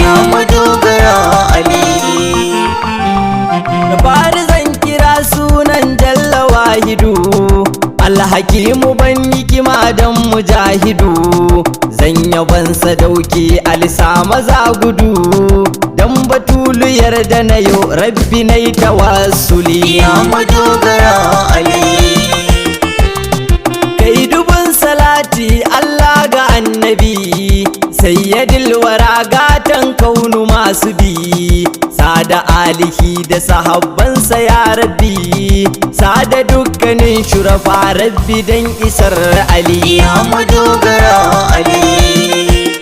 ya madogara Ali. Da fari zan kira sunan Jalla Wahidu, Alhakimu ban hikima dan mujahidu. Zan yaban sadauki alisa maza gudu, dan batulu yarda na yo rabbi na yi tawassuli. Ya madogara Ali. Kai dubun salati Allah ga annabi, sayyidil wara gatan kaunu masu bi. Sada alihi da sahabbansa ya rabbi, sada dukkanin shurafa rabbi dan isar Ali. Ya madogara Ali.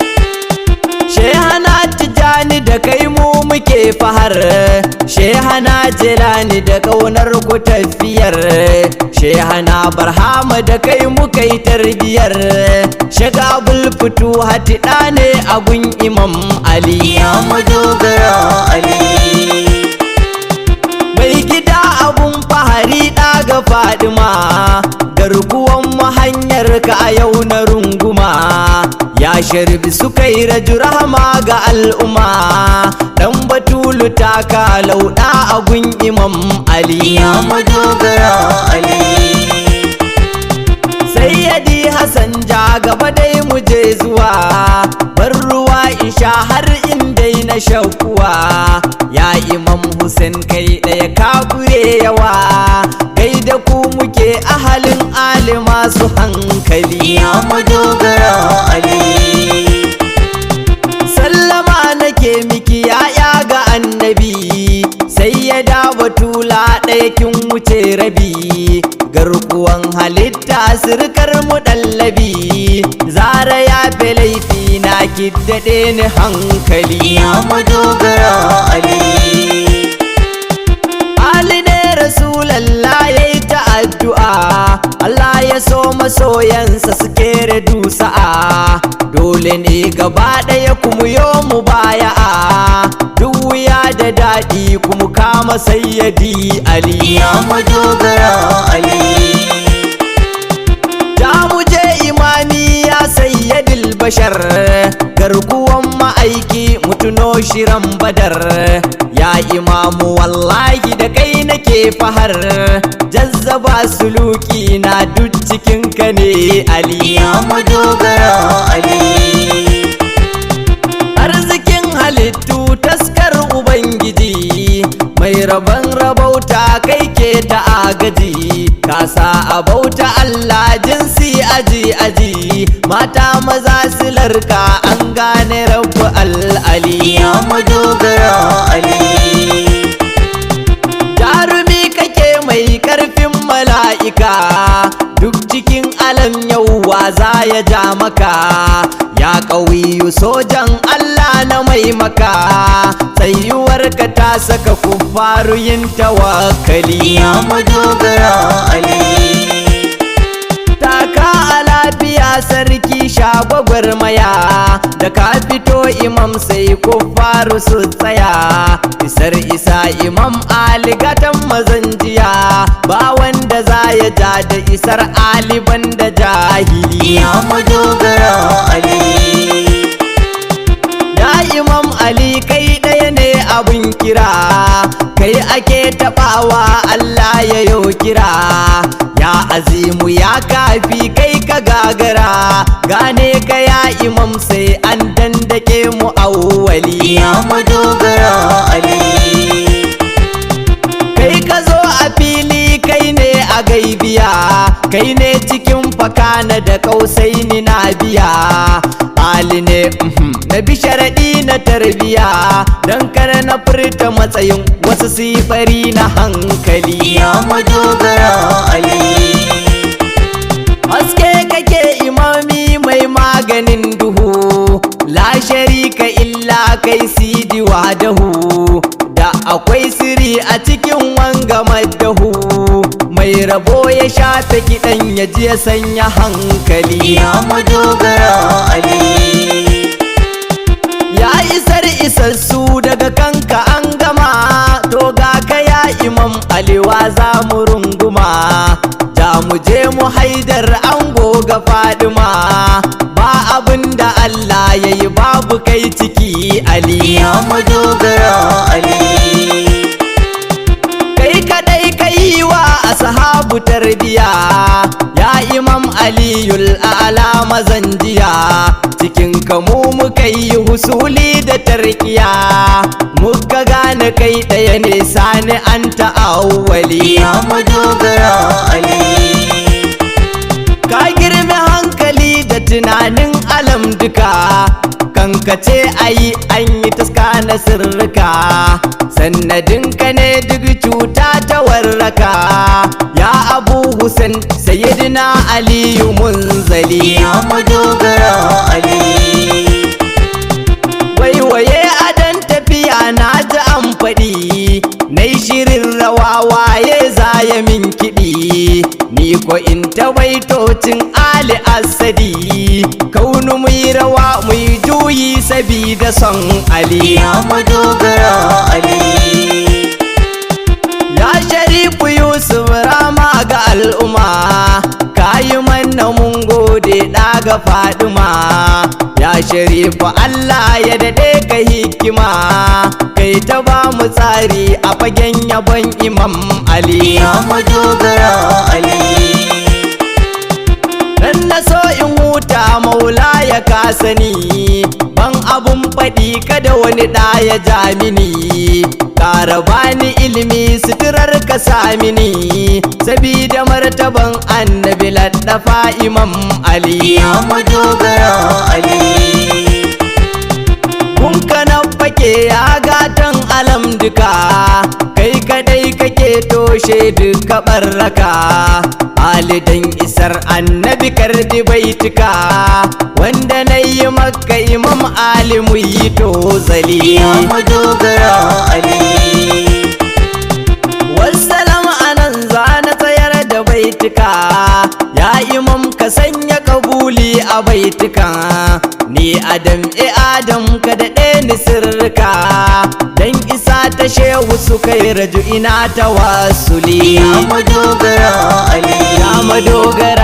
Shehana Tijani da kai mu muke fahar, Shehana Jilani da kaunar ku tafiyar, Shehana Barhama da kai muka yi tarbiyar, Shagabul Futuhati ɗa ne a gun Imam Ali. Ya madogara Ali. Mai gida abun fahari ɗa ga Fadima, garkuwan mu hanyar ka a yau na runguma. Ya sharbi suka yi raju rahama ga al'umma, dan batulu ta ka lauɗa a gun Imam Ali. Ya madogara Ali. Sayyadi Hassan ja gaba dai mu je zuwa, bar ruwa in sha har in dai na shakuwa. Ya Imam Hussein kai ɗaya ka kure yawa, kai da ku muke ahalin ali masu hankali. Ya madogara Ali. Sallama nake miki yaya ga annabi, sai ya da batula ɗaya kin wuce rabi. Garkuwan halitta sirkar mu ɗallabi, zara ya fi laifi na ki daɗe ni hankali. Ya madogara Ali. Ali ne Rasulallah ya yi ta addu'a, Allah ya so masoyansa suke redu sa'a. Dole ne gaba ɗaya kuma yo mu baya'a, duk wuya da daɗi kuma kama sayyadi Ali. Ya madogara Ali. Ta muje imami ya sayyadil bashar, garkuwan ma'aiki mutuno shiran badar. Ya imamu wallahi da kai nake fahar, jazzaba suluki na duk cikinka ne Ali. Ya madogara Ali. Arzikin halittu taskar Ubangiji, mai rabon rabauta kai ke ta agaji. Kasa a bauta Allah jinsi aji aji, mata maza silarka an gane rabu al'ali. Ya madogara Ali. Jarumi kake mai karfin mala'ika, duk cikin alam yauwa za ya ja maka. Ya ƙauyu sojan Allah na mai maka, tsayuwarka ta saka kuffaru yin tawakkali. Ya madogara Ali. Taka a lafiya sarki shagwagwar maya, da ka fito imam sai kuffaru su tsaya. Isar isa Imam Ali gatan mazanjiya, ba wanda za ya ja da isar Ali banda jahili. Ya madogara Ali. Ya Imam Ali kai ɗaya ne abin kira, kai ake taɓawa Allah ya yo kira. Ya azimu ya kafi kai ka gagara, gane ka ya Imam sai an dandake mu awwali. Ya madogara Ali. Kai ka zo a fili kai ne a gaibiya, kai ne cikin fakana da kausaini na biya. Ali ne na bi sharaɗi na tarbiya, don kar na furta matsayin wasu sifari na hankali. Ya madogara Ali. Haske kake imami mai maganin duhu, la sharika illa kai sidi wahdahu. Da akwai siri a cikin wanga madahu, mai rabo ya shafe kiɗan ya ji ya sanya hankali. Ya madogara Ali. Ya isar isassu daga kanka an gama, to ga ka ya Imam Aliwa za mu runguma. Ja mu je mu haidar ango ga Fadima, ba abin da Allah ya yi babu kai ciki Ali ya madogara Ali. kai kadai kai wa ashabu tarbiya ya Imam Aliyul A'la mazanjiya cikin kamu muka yi husuli da tarkiya muka gane kai ɗaya ne sani an ta'awwali ya madogara Ali. ka girme hankali da tunanin alam duka kankace ayi an yi taska na sirrika sannadinka ne duk cuta ta warraka ya Abu Hussein Sayyidina Aliyu Munzali ya madogara Ali. waiwaye adan tafiya na ji an faɗi nai shirin rawa waye zaya min kiɗi ni ko in ta baitocin Ali Asadi kaunu muyi rawa muyi juyi sabida son Ali ya madogara Ali. ya Sharifu Yusuf rama ga al'umma kayi manna mun gode ɗaga Faduma ya Sharifu Allah ya daɗe ka hikima kai ta ba mu tsari a fagen yabon Imam Ali ya madogara Ali. dan na so in huta maula ya kasani ban abun faɗi kada wani ɗa ya ja mini ƙara bani ilimi suturar ka samini sabida martaban annabi laddafa Imam Ali ya madogara Ali. kunka na fake ya gatan alam duka kai kadai kake toshe duka barraka alidan isar annabi kardi baitika wanda na yi maka Imam Ali mu yi tozali ya madogara Ali. wassalam anan za na tsayar da baitika ya Imam ka sanya kabuli a baitika ni Adam Adam ka daɗe ni sirrika dan isa ta shehu su kai raju ina tawassuli ya madogara Ali. ya madogara